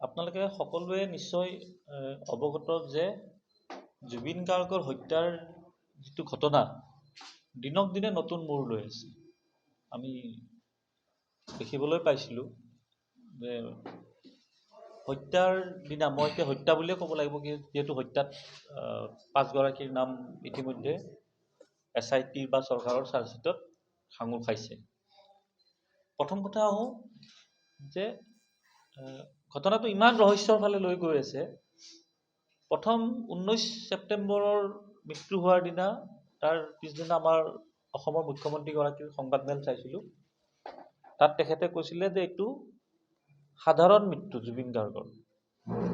আপোনালোকে সকলোৱে নিশ্চয় অৱগত যে জুবিন গাৰ্গৰ হত্যাৰ যিটো ঘটনা দিনক দিনে নতুন মূৰ লৈ আছে। আমি দেখিবলৈ পাইছিলোঁ যে হত্যাৰ দিনা, মই এতিয়া হত্যা বুলিয়ে ক'ব লাগিব, যিহেতু হত্যাত 5 গৰাকীৰ নাম ইতিমধ্যে SIT বা চৰকাৰৰ চাৰ্জশ্বিটত সাঙুৰ খাইছে। প্ৰথম কথা আহোঁ যে ঘটনাটো ইমান ৰহস্যৰ ফালে লৈ গৈ আছে। প্ৰথম 19 ছেপ্টেম্বৰৰ মৃত্যু হোৱাৰ দিনা, তাৰ পিছদিনা আমাৰ অসমৰ মুখ্যমন্ত্ৰীগৰাকীৰ সংবাদমেল চাইছিলোঁ। তাত তেখেতে কৈছিলে যে এইটো সাধাৰণ মৃত্যু জুবিন গাৰ্গৰ।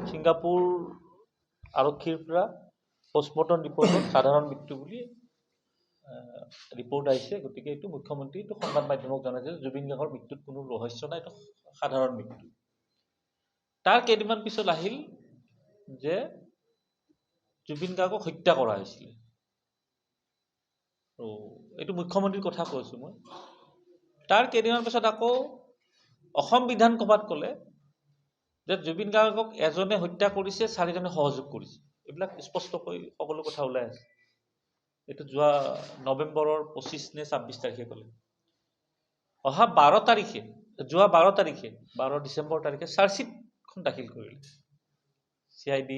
ছিংগাপুৰ আৰক্ষীৰ পৰা পষ্টমৰ্টম ৰিপৰ্টত সাধাৰণ মৃত্যু বুলি ৰিপৰ্ট আহিছে। গতিকে এইটো মুখ্যমন্ত্ৰী সংবাদ মাধ্যমক জনাইছে যে জুবিন গাৰ্গৰ মৃত্যুত কোনো ৰহস্য নাই, এইটো সাধাৰণ মৃত্যু। তাৰ কেইদিনমান পিছত আহিল যে জুবিন গাৰ্গক হত্যা কৰা হৈছিলে। এইটো মুখ্যমন্ত্ৰীৰ কথা কৈছোঁ মই। তাৰ কেইদিনমান পিছত আকৌ অসম বিধানসভাত ক'লে যে জুবিন গাৰ্গক এজনে হত্যা কৰিছে, 4জনে সহযোগ কৰিছে। এইবিলাক স্পষ্টকৈ সকলো কথা ওলাই আছে। এইটো যোৱা নৱেম্বৰৰ 25 নে 26 তাৰিখে ক'লে। অহা 12 ডিচেম্বৰ তাৰিখে চাৰ্জশ্বিটখন দাখিল কৰিলে। CID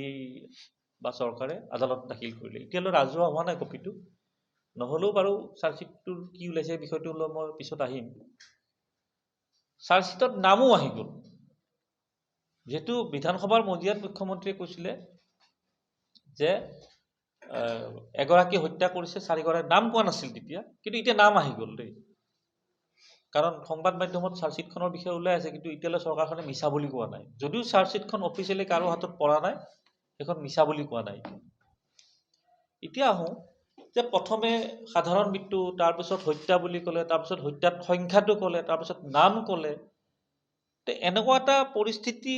বা চৰকাৰে আদালত দাখিল কৰিলে। এতিয়ালৈ ৰাজহুৱা হোৱা নাই কপিটো, নহ'লেও বাৰু চাৰ্জশ্বিটটোৰ কি ওলাইছে বিষয়টো লৈ মই পিছত আহিম। চাৰ্জশ্বিটত নামো আহি গ'ল। যিহেতু বিধানসভাৰ মজিয়াত মুখ্যমন্ত্ৰীয়ে কৈছিলে যে এগৰাকী হত্যা কৰিছে, 4গৰাকীৰ নাম কোৱা নাছিল তেতিয়া, কিন্তু এতিয়া নাম আহি গ'ল দেই। কাৰণ সংবাদ মাধ্যমত চাৰ্জশ্বিটখনৰ বিষয়ে ওলাই আছে, কিন্তু এতিয়ালৈ চৰকাৰখনে মিছা বুলি কোৱা নাই। যদিও চাৰ্জশ্বিটখন অফিচিয়েলি কাৰো হাতত পৰা নাই, সেইখন মিছা বুলি কোৱা নাই। এতিয়া আহোঁ যে প্ৰথমে সাধাৰণ মৃত্যু, তাৰপিছত হত্যা বুলি ক'লে, তাৰপিছত হত্যাত সংখ্যাটো ক'লে, তাৰপিছত নাম ক'লে। এনেকুৱা এটা পৰিস্থিতি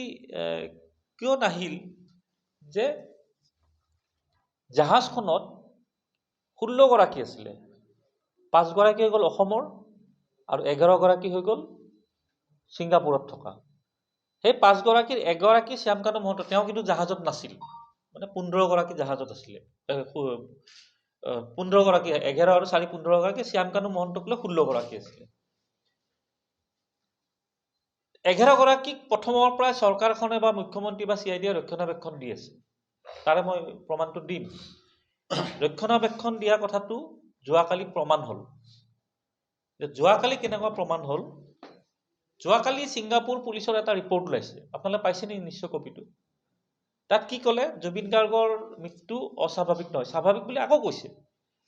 কিয় নাহিল যে জাহাজখনত 16 গৰাকী আছিলে, 5 গৰাকী হৈ গ'ল অসমৰ আৰু 11 গৰাকী হৈ গ'ল ছিংগাপুৰত থকা। সেই 5 গৰাকীৰ 1 গৰাকী শ্যামকানু মহন্ত, তেওঁ কিন্তু জাহাজত নাছিল। মানে 15 গৰাকী জাহাজত আছিলে। 15 গৰাকী, 11 আৰু 4 15 গৰাকী, শ্যামকানু মহন্তক লৈ 16 গৰাকী আছিলে। 11 গৰাকীক প্ৰথমৰ পৰাই চৰকাৰখনে বা মুখ্যমন্ত্ৰী বা CID ৰক্ষণাবেক্ষণ দি আছে। তাৰে মই প্ৰমাণটো দিম। ৰক্ষণাবেক্ষণ দিয়া কথাটো যোৱাকালি প্ৰমাণ হ'ল। যোৱাকালি কেনেকুৱা প্ৰমাণ হ'ল? যোৱাকালি ছিংগাপুৰ পুলিচৰ এটা ৰিপৰ্ট ওলাইছে, আপোনালোকে পাইছে নেকি নিশ্চয় কপিটো? তাত কি ক'লে? জুবিন গাৰ্গৰ মৃত্যু অস্বাভাৱিক নহয়, স্বাভাৱিক বুলি আকৌ কৈছে।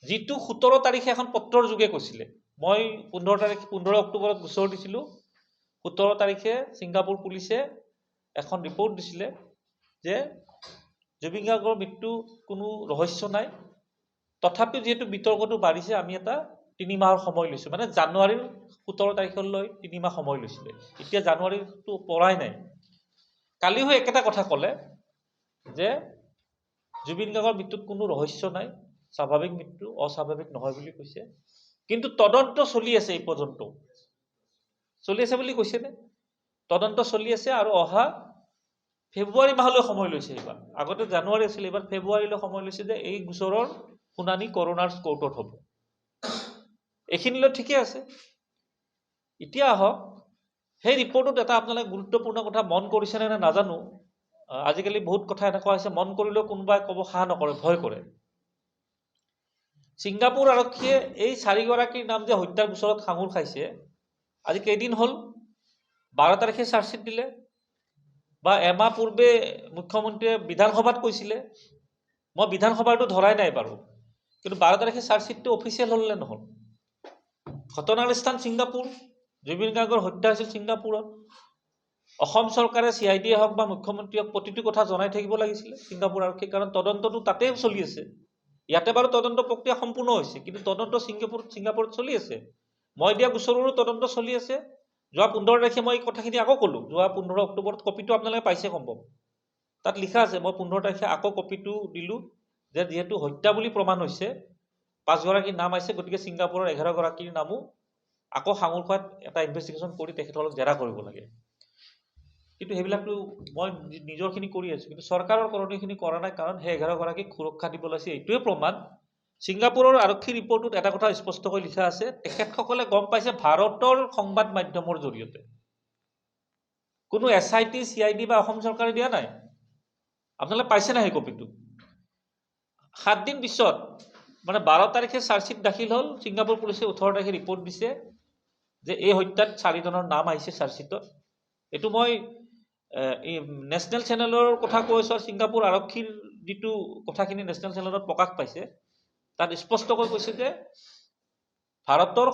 যিটো 17 তাৰিখে এখন পত্ৰৰ যোগে কৈছিলে। মই 15 অক্টোবৰত গোচৰ দিছিলোঁ। 17 তাৰিখে ছিংগাপুৰ পুলিচে এখন ৰিপৰ্ট দিছিলে যে জুবিন গাৰ্গৰ মৃত্যু কোনো ৰহস্য নাই। তথাপিও যিহেতু বিতৰ্কটো বাঢ়িছে, আমি এটা 3 মাহৰ সময় লৈছোঁ। মানে জানুৱাৰীৰ 17 তাৰিখলৈ 3 মাহ সময় লৈছিলে। এতিয়া জানুৱাৰীটো পৰাই নাই। কালিও একেটা কথা ক'লে যে জুবিন গাৰ্গৰ মৃত্যুত কোনো ৰহস্য নাই, স্বাভাৱিক মৃত্যু, অস্বাভাৱিক নহয় বুলি কৈছে। কিন্তু তদন্ত চলি আছে, এই পৰ্যন্ত চলি আছে বুলি কৈছেনে? তদন্ত চলি আছে আৰু অহা ফেব্ৰুৱাৰী মাহলৈ সময় লৈছে এইবাৰ। আগতে জানুৱাৰী আছিল, এইবাৰ ফেব্ৰুৱাৰীলৈ সময় লৈছে যে এই গোচৰৰ শুনানি কৰোনাৰ কোৰ্টত হ'ব। এইখিনিলৈ ঠিকে আছে। এতিয়া আহক, সেই ৰিপৰ্টত এটা আপোনালোকে গুৰুত্বপূৰ্ণ কথা মন কৰিছেনে নে নাজানো। আজিকালি বহুত কথা এনেকুৱা হৈছে, মন কৰিলেও কোনোবাই ক'ব সাহ নকৰে, ভয় কৰে। ছিংগাপুৰ আৰক্ষীয়ে এই 4 গৰাকীৰ নাম যে হত্যাৰ গোচৰত সাঙুৰ খাইছে, আজি কেইদিন হ'ল? 12 তাৰিখে চাৰ্জশ্বিট দিলে, বা এমাহ পূৰ্বে মুখ্যমন্ত্ৰীয়ে বিধানসভাত কৈছিলে। মই বিধানসভাটো ধৰাই নাই বাৰু, কিন্তু 12 তাৰিখে চাৰ্জশ্বিটটো অফিচিয়েল হ'ল নে নহ'ল? ঘটনাৰ স্থান ছিংগাপুৰ, জুবিন গাৰ্গৰ হত্যা হৈছিল ছিংগাপুৰত। অসম চৰকাৰে CID হওক বা মুখ্যমন্ত্ৰীক প্ৰতিটো কথা জনাই থাকিব লাগিছিলে ছিংগাপুৰ আৰক্ষীক, কাৰণ তদন্তটো তাতেই চলি আছে। ইয়াতে বাৰু তদন্ত প্ৰক্ৰিয়া সম্পূৰ্ণ হৈছে, কিন্তু তদন্ত ছিংগাপুৰত চলি আছে। মই দিয়া গোচৰৰো তদন্ত চলি আছে। যোৱা 15 তাৰিখে মই এই কথাখিনি আকৌ ক'লোঁ। যোৱা 15 অক্টোবৰত কপিটো আপোনালোকে পাইছে সম্ভৱ। তাত লিখা আছে, মই 15 তাৰিখে আকৌ কপিটো দিলোঁ যে যিহেতু হত্যা বুলি প্ৰমাণ হৈছে, 5 গৰাকীৰ নাম আহিছে, গতিকে ছিংগাপুৰৰ 11 গৰাকীৰ নামো আকৌ সাঙুৰ খোৱাত এটা ইনভেষ্টিগেশ্যন কৰি তেখেতসকলক জেৰা কৰিব লাগে। কিন্তু সেইবিলাকতো মই নিজৰখিনি কৰি আছোঁ, কিন্তু চৰকাৰৰ কৰণীয়খিনি কৰা নাই, কাৰণ সেই 11গৰাকীক সুৰক্ষা দিব লাগিছে। এইটোৱে প্ৰমাণ। ছিংগাপুৰৰ আৰক্ষী ৰিপৰ্টত এটা কথা স্পষ্টকৈ লিখা আছে, তেখেতসকলে গম পাইছে ভাৰতৰ সংবাদ মাধ্যমৰ জৰিয়তে। কোনো SIT CID বা অসম চৰকাৰে দিয়া নাই। আপোনালোকে পাইছে নাই সেই কপিটো? 7 দিন পিছত মানে 12 তাৰিখে চাৰ্জশ্বিট দাখিল হ'ল, ছিংগাপুৰ পুলিচে 18 তাৰিখে ৰিপৰ্ট দিছে যে এই হত্যাত 4জনৰ নাম আহিছে চাৰ্জশ্বিটত। এইটো মই নেশ্যনেল চেনেলৰ কথা কৈছোঁ, আৰু ছিংগাপুৰ আৰক্ষীৰ যিটো কথাখিনি নেশ্যনেল চেনেলত প্ৰকাশ পাইছে তাত স্পষ্টকৈ কৈছে যে ভাৰতৰ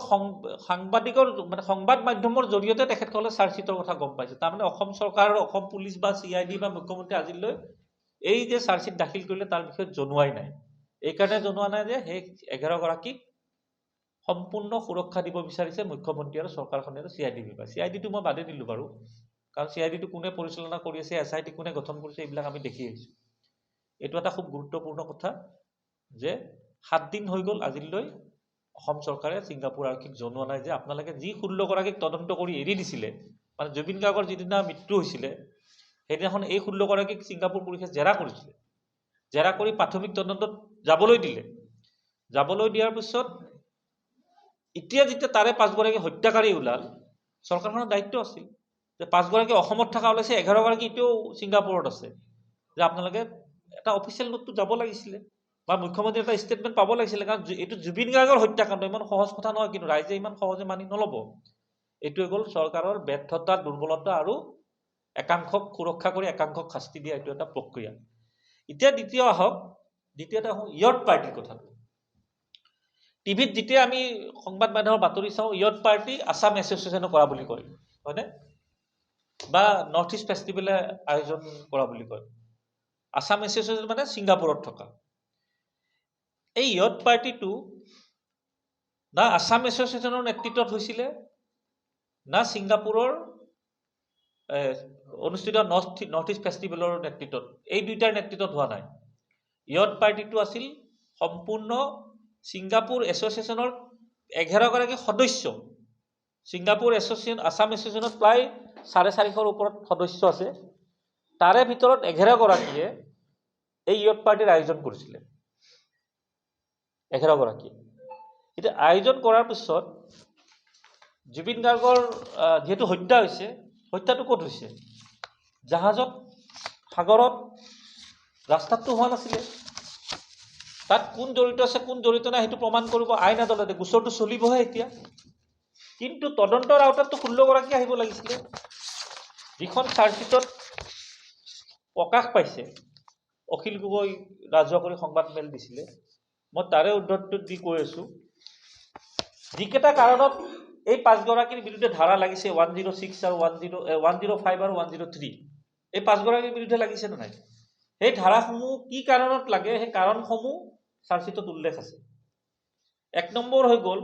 সাংবাদিকৰ মানে সংবাদ মাধ্যমৰ জৰিয়তে তেখেতসকলে চাৰ্জশ্বিটৰ কথা গম পাইছে। তাৰমানে অসম চৰকাৰ, অসম পুলিচ বা CID বা মুখ্যমন্ত্ৰী আজিলৈ এই যে চাৰ্জশ্বিট দাখিল কৰিলে তাৰ বিষয়ে জনোৱাই নাই। এইকাৰণে জনোৱা নাই যে সেই 11গৰাকীক সম্পূৰ্ণ সুৰক্ষা দিব বিচাৰিছে মুখ্যমন্ত্ৰী আৰু চৰকাৰখনে আৰু CID বিভাগ। CIDটো মই বাদেই দিলোঁ বাৰু, কাৰণ CIDটো কোনে পৰিচালনা কৰি আছে, SIT কোনে গঠন কৰিছে, এইবিলাক আমি দেখি আহিছোঁ। এইটো এটা খুব গুৰুত্বপূৰ্ণ কথা যে 7 দিন হৈ গ'ল আজিলৈ অসম চৰকাৰে ছিংগাপুৰ আৰক্ষীক জনোৱা নাই যে আপোনালোকে যি 16গৰাকীক তদন্ত কৰি এৰি দিছিলে, মানে জুবিন গাৰ্গৰ যিদিনা মৃত্যু হৈছিলে সেইদিনাখন এই 16গৰাকীক ছিংগাপুৰ পুলিচে জেৰা কৰিছিলে। জেৰা কৰি প্ৰাথমিক তদন্তত যাবলৈ দিলে। যাবলৈ দিয়াৰ পিছত এতিয়া যেতিয়া তাৰে 5গৰাকী হত্যাকাৰী ওলাল, চৰকাৰখনৰ দায়িত্ব আছিল যে 5গৰাকী অসমত থকা ওলাইছে, 11গৰাকী এতিয়াও ছিংগাপুৰত আছে, যে আপোনালোকে এটা অফিচিয়েল নোটটো যাব লাগিছিলে বা মুখ্যমন্ত্ৰী এটা ষ্টেটমেণ্ট পাব লাগিছিলে, কাৰণ এইটো জুবিন গাৰ্গৰ হত্যাকাণ্ড, ইমান সহজ কথা নহয়, কিন্তু ৰাইজে ইমান সহজে মানি নল'ব। এইটোৱে গ'ল চৰকাৰৰ ব্যৰ্থতা, দুৰ্বলতা আৰু একাংশক সুৰক্ষা কৰি একাংশক শাস্তি দিয়া এইটো এটা প্ৰক্ৰিয়া। এতিয়া দ্বিতীয়তে আহোঁ য়ট পাৰ্টিৰ কথাটো। টিভিত যেতিয়া আমি সংবাদ মাধ্যমৰ বাতৰি চাওঁ, য়ট পাৰ্টি আছাম এছ'চিয়েশ্যনে কৰা বুলি কয়, হয়নে? বা নৰ্থ ইষ্ট ফেষ্টিভেলে আয়োজন কৰা বুলি কয়। আছাম এছ'চিয়েশ্যন মানে ছিংগাপুৰত থকা। এই য়ট পাৰ্টিটো না আছাম এছ'চিয়েশ্যনৰ নেতৃত্বত হৈছিলে, না ছিংগাপুৰৰ অনুষ্ঠিত নৰ্থ ইষ্ট ফেষ্টিভেলৰ নেতৃত্বত, এই দুইটাৰ নেতৃত্বত হোৱা নাই। য়ট পাৰ্টিটো আছিল সম্পূৰ্ণ ছিংগাপুৰ এছ'চিয়েশ্যনৰ 11গৰাকী সদস্য। ছিংগাপুৰ আছাম এছ'চিয়েশ্যনত প্ৰায় 450ৰ ওপৰত সদস্য আছে। তাৰে ভিতৰত 11গৰাকীয়ে এই য়ট পাৰ্টিৰ আয়োজন কৰিছিলে। 11গৰাকীয়ে এতিয়া আয়োজন কৰাৰ পিছত জুবিন গাৰ্গৰ যিহেতু হত্যা হৈছে, হত্যাটো ক'ত হৈছে? জাহাজত, সাগৰত, ৰাস্তাতটো হোৱা নাছিলে। তাত কোন জড়িত আছে কোন জড়িত নাই সেইটো প্ৰমাণ কৰিব আইন আদালতে, গোচৰটো চলিবহে এতিয়া। কিন্তু তদন্তৰ আওতাততো 16গৰাকী আহিব লাগিছিলে। যিখন চাৰ্জশ্বিটত প্ৰকাশ পাইছে, অখিল গগৈ ৰাজহুৱা কৰি সংবাদ মেল দিছিলে, মই তাৰে উদ্ধৃতি দি কৈ আছোঁ, যিকেইটা কাৰণত এই 5গৰাকীৰ বিৰুদ্ধে ধাৰা লাগিছে 106 আৰু 105 আৰু 103, এই 5গৰাকীৰ বিৰুদ্ধে লাগিছে নে নাই? সেই ধাৰাসমূহ কি কাৰণত লাগে, সেই কাৰণসমূহ চাৰ্জশ্বিটত উল্লেখ আছে। 1 নম্বৰ হৈ গ'ল,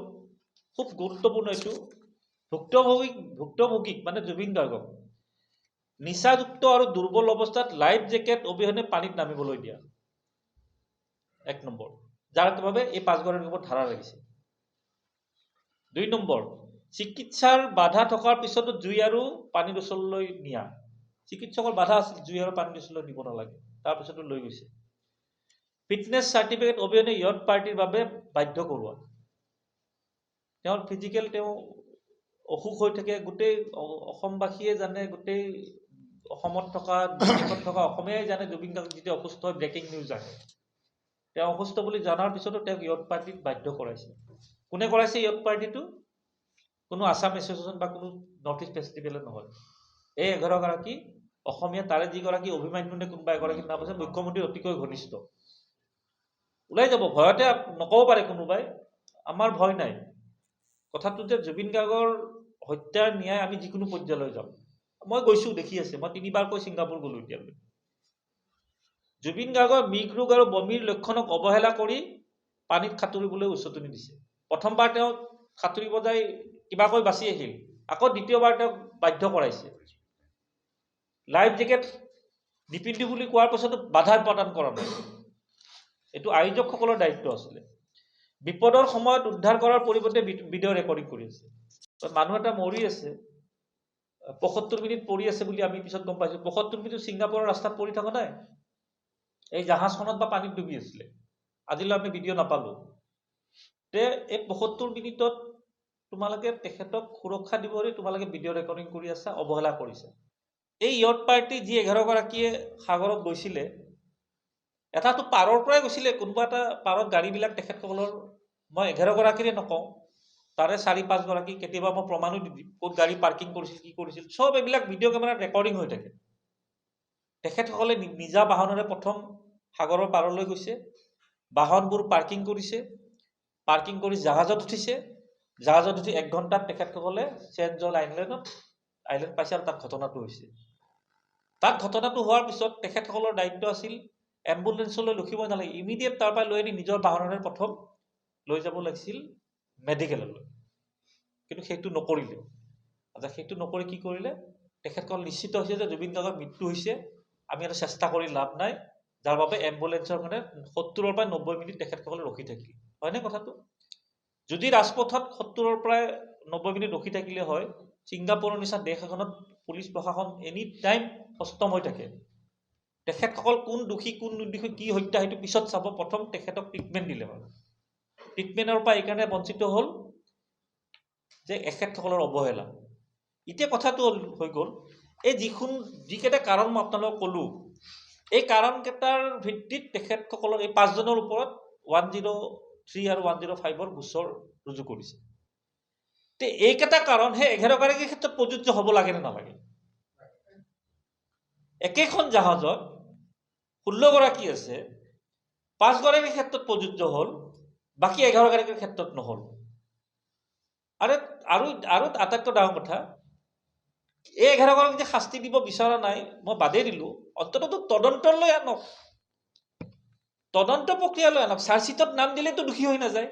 খুব গুৰুত্বপূৰ্ণ এইটো, ভুক্তভোগীক মানে জুবিন গাৰ্গক নিচাযুক্ত আৰু দুৰ্বল অৱস্থাত লাইফ জেকেট অবিহনে পানীত নামিবলৈ দিয়া। 1 নম্বৰ, যাৰ বাবে এই 5গৰাকীৰ ওপৰত ধাৰা লাগিছে। 2 নম্বৰ, চিকিৎসাৰ বাধা থকাৰ পিছতো জুই আৰু পানীৰ ওচৰলৈ নিয়া। চিকিৎসকৰ বাধা আছিল, জুই আৰু পানীৰ ওচৰলৈ নিব নালাগে, তাৰপিছতো লৈ গৈছে। ফিটনেছ চাৰ্টিফিকেট অবিহনে য়ট পাৰ্টিৰ বাবে বাধ্য কৰোৱা। তেওঁৰ ফিজিকেল অসুখ হৈ থাকে, গোটেই অসমবাসীয়ে জানে, গোটেই অসমত থকা বিদেশত থকা অসমীয়াই জানে জুবিন গাৰ্গ যেতিয়া অসুস্থ হয় ব্ৰেকিং নিউজ আহে। তেওঁ অসুস্থ বুলি জনাৰ পিছতো তেওঁক য়ট পাৰ্টিত বাধ্য কৰাইছে। কোনে কৰাইছে য়ট পাৰ্টিটো? কোনো আছাম এছ'চিয়েশ্যন বা কোনো নৰ্থ ইষ্ট ফেষ্টিভেলে নহয়। এই 11গৰাকী অসমীয়া, তাৰে যিগৰাকী অভিমান্যু নে কোনোবা এগৰাকীৰ নাম আছে, মুখ্যমন্ত্ৰী অতিকৈ ঘনিষ্ঠ। ওলাই যাব, ভয়তে নকব পাৰে কোনোবাই, আমাৰ ভয় নাই। কথাটো যে জুবিন গাৰ্গৰ হত্যাৰ ন্যায় আমি যিকোনো পৰ্যায়লৈ যাম। মই গৈছোঁ, দেখি আছে, মই 3বাৰকৈ ছিংগাপুৰ গ'লো এতিয়ালৈ। জুবিন গাৰ্গৰ মৃগ ৰোগ আৰু বমিৰ লক্ষণক অৱহেলা কৰি পানীত সাঁতুৰিবলৈ উচতনি দিছে। প্ৰথমবাৰ তেওঁ সাঁতুৰিব যাই কিবাকৈ বাচি আহিল, আকৌ দ্বিতীয়বাৰ তেওঁক বাধ্য কৰাইছে। লাইফ জেকেট নিপিন্ধি বুলি কোৱাৰ পাছতো বাধা প্ৰদান কৰা নাই। এইটো আয়োজকসকলৰ দায়িত্ব আছিলে। বিপদৰ সময়ত উদ্ধাৰ কৰাৰ পৰিৱৰ্তে ভিডিঅ' ৰেকৰ্ডিং কৰি আছে। মানুহ এটা মৰি আছে, ৭৫ মিনিট পৰি আছে বুলি আমি পিছত গম পাইছোঁ। ৭৫ মিনিট ছিংগাপুৰৰ ৰাস্তাত পৰি থকা নাই, এই জাহাজখনত বা পানীত ডুবি আছিলে। আজিলৈ আমি ভিডিঅ' নাপালোঁ। তে এই ৭৫ মিনিটত তোমালোকে তেখেতক সুৰক্ষা দিবলৈ তোমালোকে ভিডিঅ' ৰেকৰ্ডিং কৰি আছা, অৱহেলা কৰিছা। এই য়ট পাৰ্টি যি 11গৰাকীয়ে সাগৰত গৈছিলে, এটাতো পাৰৰ পৰাই গৈছিলে, কোনোবা এটা পাৰত গাড়ীবিলাক তেখেতসকলৰ, মই 11গৰাকীৰে নকওঁ, তাৰে ৪-৫গৰাকী, কেতিয়াবা মই প্ৰমাণো দি দিম ক'ত গাড়ী পাৰ্কিং কৰিছিল, কি কৰিছিল, চব এইবিলাক ভিডিঅ' কেমেৰাত ৰেকৰ্ডিং হৈ থাকে। তেখেতসকলে নিজা বাহনেৰে প্ৰথম সাগৰৰ পাৰলৈ গৈছে, বাহনবোৰ পাৰ্কিং কৰিছে, পাৰ্কিং কৰি জাহাজত উঠিছে, জাহাজত উঠি 1 ঘণ্টাত তেখেতসকলে চেঞ্জল আইলেণ্ড পাইছে আৰু তাত ঘটনাটো হৈছে। তাত ঘটনাটো হোৱাৰ পিছত তেখেতসকলৰ দায়িত্ব আছিল এম্বুলেঞ্চলৈ ৰখিবই নালাগে, ইমিডিয়েট তাৰ পৰা লৈ আনি নিজৰ বাহনেৰে প্ৰথম লৈ যাব লাগিছিল মেডিকেললৈ, কিন্তু সেইটো নকৰিলে। আচ্ছা, সেইটো নকৰি কি কৰিলে, তেখেতসকল নিশ্চিত হৈছে যে জুবিন গাৰ্গৰ মৃত্যু হৈছে, আমি এটা চেষ্টা কৰি লাভ নাই, যাৰ বাবে এম্বুলেঞ্চৰ কাৰণে ৭০ৰ পৰা ৯০ মিনিট তেখেতসকলে ৰখি থাকিল। হয়নে কথাটো? যদি ৰাজপথত ৭০ৰ পৰা ৯০ মিনিট ৰখি থাকিলে হয়, ছিংগাপুৰৰ নিচিনা দেশ এখনত পুলিচ প্ৰশাসন এনি টাইম সষ্টম হৈ থাকে। তেখেতসকল কোন দোষী কোন নিৰ্দোষী কি হত্যা সেইটো পিছত চাব, প্ৰথম তেখেতক ট্ৰিটমেণ্ট দিলে হয়। ট্ৰিটমেণ্টৰ পৰা এইকাৰণে বঞ্চিত হ'ল যে এখেতসকলৰ অৱহেলা। এতিয়া কথাটো হৈ গ'ল, এই যিকেইটা কাৰণ মই আপোনালোকক ক'লোঁ, এই কাৰণকেইটাৰ ভিত্তিত তেখেতসকলৰ এই 5জনৰ ওপৰত 103 আৰু 105ৰ গোচৰ ৰুজু কৰিছে। তে এইকেইটা কাৰণ সেই 11গৰাকীৰ ক্ষেত্ৰত প্ৰযোজ্য হ'ব লাগে নে নালাগে? একেখন জাহাজত 16গৰাকী আছে, 5গৰাকীৰ ক্ষেত্ৰত প্ৰযোজ্য হ'ল, বাকী 11গৰাকীৰ ক্ষেত্ৰত নহ'ল। আৰু আটাইতকৈ ডাঙৰ কথা, এই 11গৰাকীক যে শাস্তি দিব বিচৰা নাই, মই বাদেই দিলোঁ, অন্ততঃ তদন্তলৈ আনক, তদন্ত প্ৰক্ৰিয়ালৈ আনক। চাৰ্জশ্বিটত নাম দিলেতো দোষী হৈ নাযায়।